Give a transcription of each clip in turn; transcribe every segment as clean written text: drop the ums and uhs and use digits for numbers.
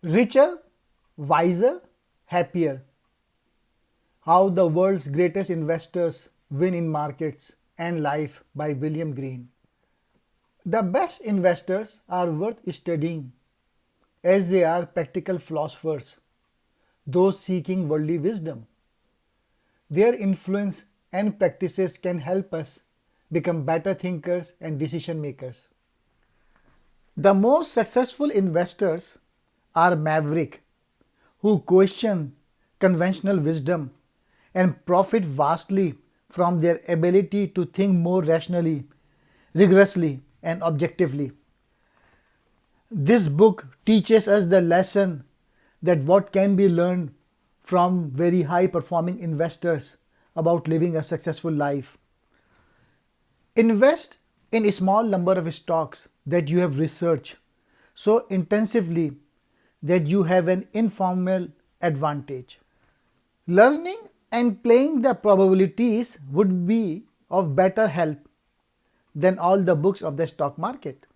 Richer, Wiser, Happier. How the World's Greatest Investors Win in Markets and Life by William Green. The best investors are worth studying as they are practical philosophers, those seeking worldly wisdom. Their influence and practices can help us become better thinkers and decision makers. The most successful investors are maverick who question conventional wisdom and profit vastly from their ability to think more rationally, rigorously, and objectively. This book teaches us the lesson that what can be learned from very high performing investors about living a successful life. Invest in a small number of stocks that you have researched so intensively that you have an informal advantage. Learning and playing the probabilities would be of better help than all the books of the stock market.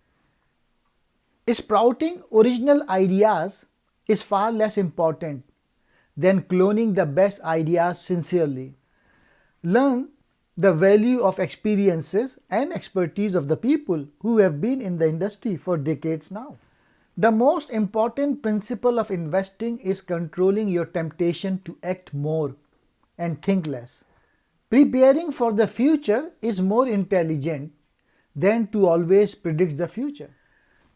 Sprouting original ideas is far less important than cloning the best ideas sincerely. Learn the value of experiences and expertise of the people who have been in the industry for decades now. The most important principle of investing is controlling your temptation to act more and think less. Preparing for the future is more intelligent than to always predict the future.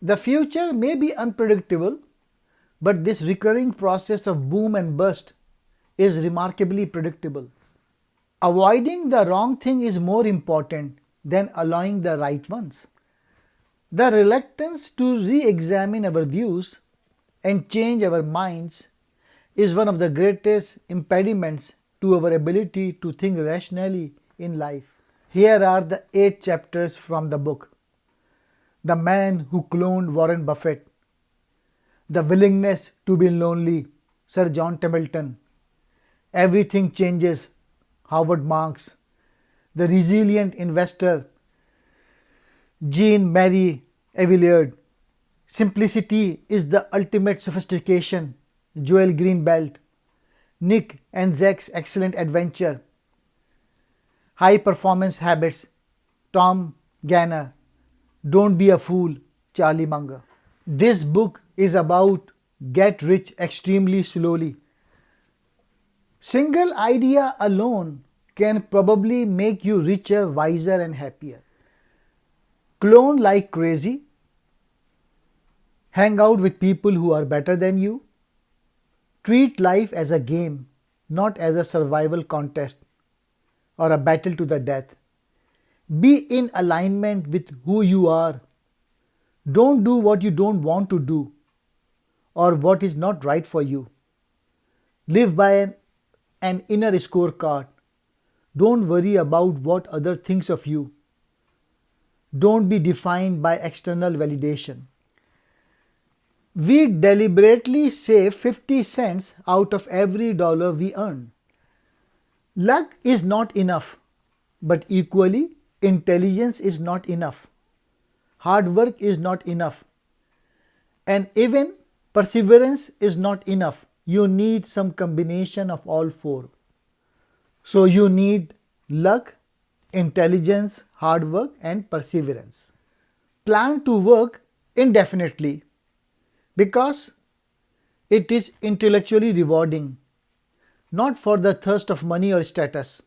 The future may be unpredictable, but this recurring process of boom and bust is remarkably predictable. Avoiding the wrong thing is more important than allowing the right ones. The reluctance to re examine our views and change our minds is one of the greatest impediments to our ability to think rationally in life. Here are the 8 chapters from the book. The Man Who Cloned Warren Buffett, The Willingness to Be Lonely, Sir John Templeton, Everything Changes, Howard Marks, The Resilient Investor, Jean-Marie Avillard, Simplicity is the Ultimate Sophistication, Joel Greenbelt, Nick and Zach's Excellent Adventure, High Performance Habits, Tom Ganner, Don't Be a Fool, Charlie Munger. This book is about get rich extremely slowly. Single idea alone can probably make you richer, wiser, and happier. Clone like crazy. Hang out with people who are better than you. Treat life as a game, not as a survival contest or a battle to the death. Be in alignment with who you are. Don't do what you don't want to do or what is not right for you. Live by an inner scorecard. Don't worry about what other thinks of you. Don't be defined by external validation. We deliberately save 50 cents out of every dollar we earn. Luck is not enough, but equally, intelligence is not enough. Hard work is not enough. And even perseverance is not enough. You need some combination of all 4. So you need luck, intelligence, hard work, and perseverance. Plan to work indefinitely because it is intellectually rewarding, not for the thirst of money or status.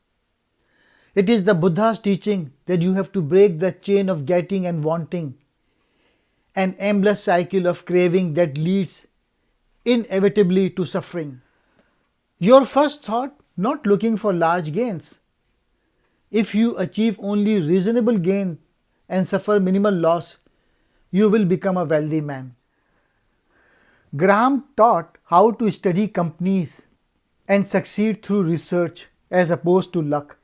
It is the Buddha's teaching that you have to break the chain of getting and wanting, an endless cycle of craving that leads inevitably to suffering. Your first thought, not looking for large gains. If you achieve only reasonable gain and suffer minimal loss, you will become a wealthy man. Graham taught how to study companies and succeed through research as opposed to luck.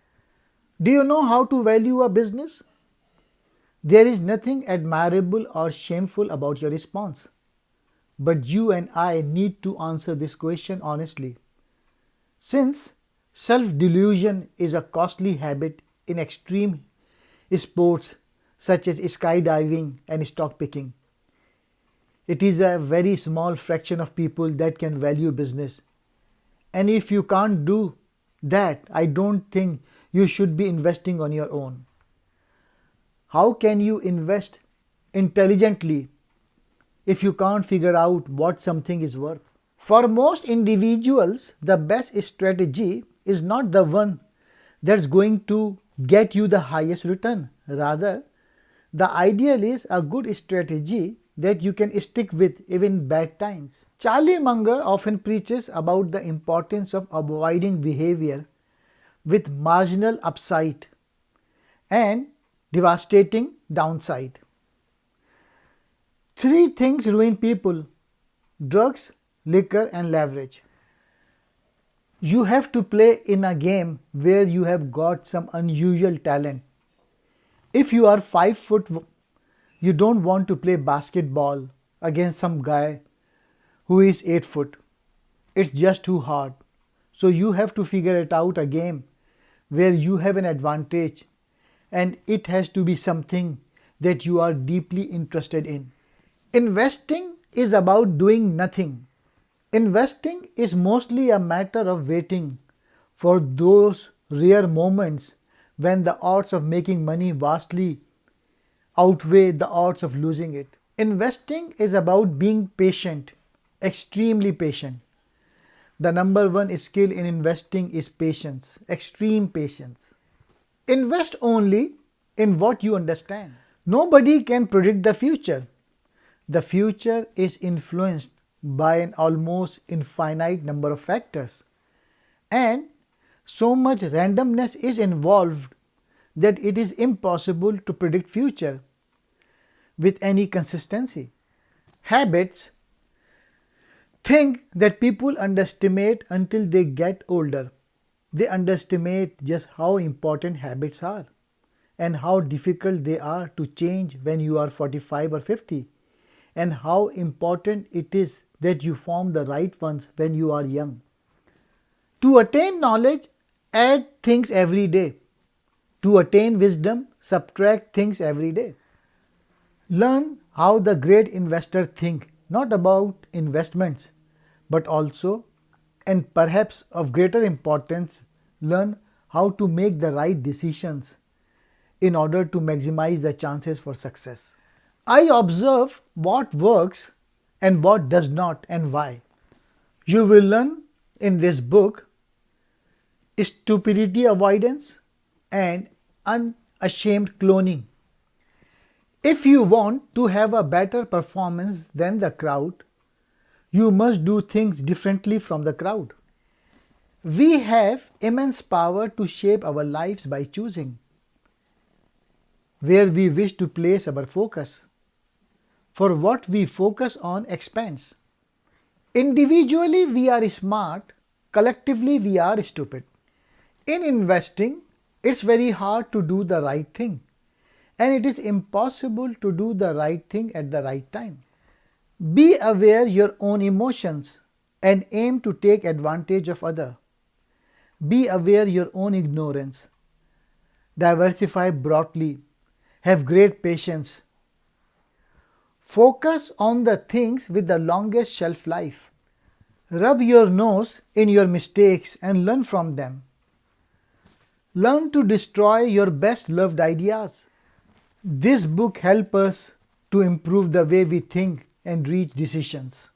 Do you know how to value a business? There is nothing admirable or shameful about your response. But you and I need to answer this question honestly. Since self-delusion is a costly habit in extreme sports such as skydiving and stock picking, It is a very small fraction of people that can value business. And if you can't do that, I don't think you should be investing on your own. How can you invest intelligently if you can't figure out what something is worth? For most individuals, the best strategy is not the one that's going to get you the highest return. Rather, the ideal is a good strategy that you can stick with even in bad times. Charlie Munger often preaches about the importance of avoiding behavior with marginal upside and devastating downside. Three things ruin people: drugs, liquor, and leverage. You have to play in a game where you have got some unusual talent. If you are 5 foot, you don't want to play basketball against some guy who is 8 foot. It's just too hard. So you have to figure it out a game where you have an advantage, and it has to be something that you are deeply interested in. Investing is about doing nothing. Investing is mostly a matter of waiting for those rare moments when the odds of making money vastly outweigh the odds of losing it. Investing is about being patient, extremely patient. The number one skill in investing is patience, extreme patience. Invest only in what you understand. Nobody can predict the future. The future is influenced by an almost infinite number of factors, and so much randomness is involved that it is impossible to predict future with any consistency. Habits, think that people underestimate until they get older. They underestimate just how important habits are and how difficult they are to change when you are 45 or 50, and how important it is that you form the right ones when you are young. To attain knowledge, add things every day. To attain wisdom, subtract things every day. Learn how the great investors think, not about investments, but also, and perhaps of greater importance, learn how to make the right decisions in order to maximize the chances for success. I observe what works and what does not, and why. You will learn in this book stupidity avoidance and unashamed cloning. If you want to have a better performance than the crowd, you must do things differently from the crowd. We have immense power to shape our lives by choosing where we wish to place our focus. For what we focus on expands. Individually we are smart, collectively we are stupid. In investing, it's very hard to do the right thing, and it is impossible to do the right thing at the right time. Be aware your own emotions and aim to take advantage of others. Be aware your own ignorance. Diversify broadly. Have great patience. Focus on the things with the longest shelf life. Rub your nose in your mistakes and learn from them. Learn to destroy your best loved ideas. This book helps us to improve the way we think and reach decisions.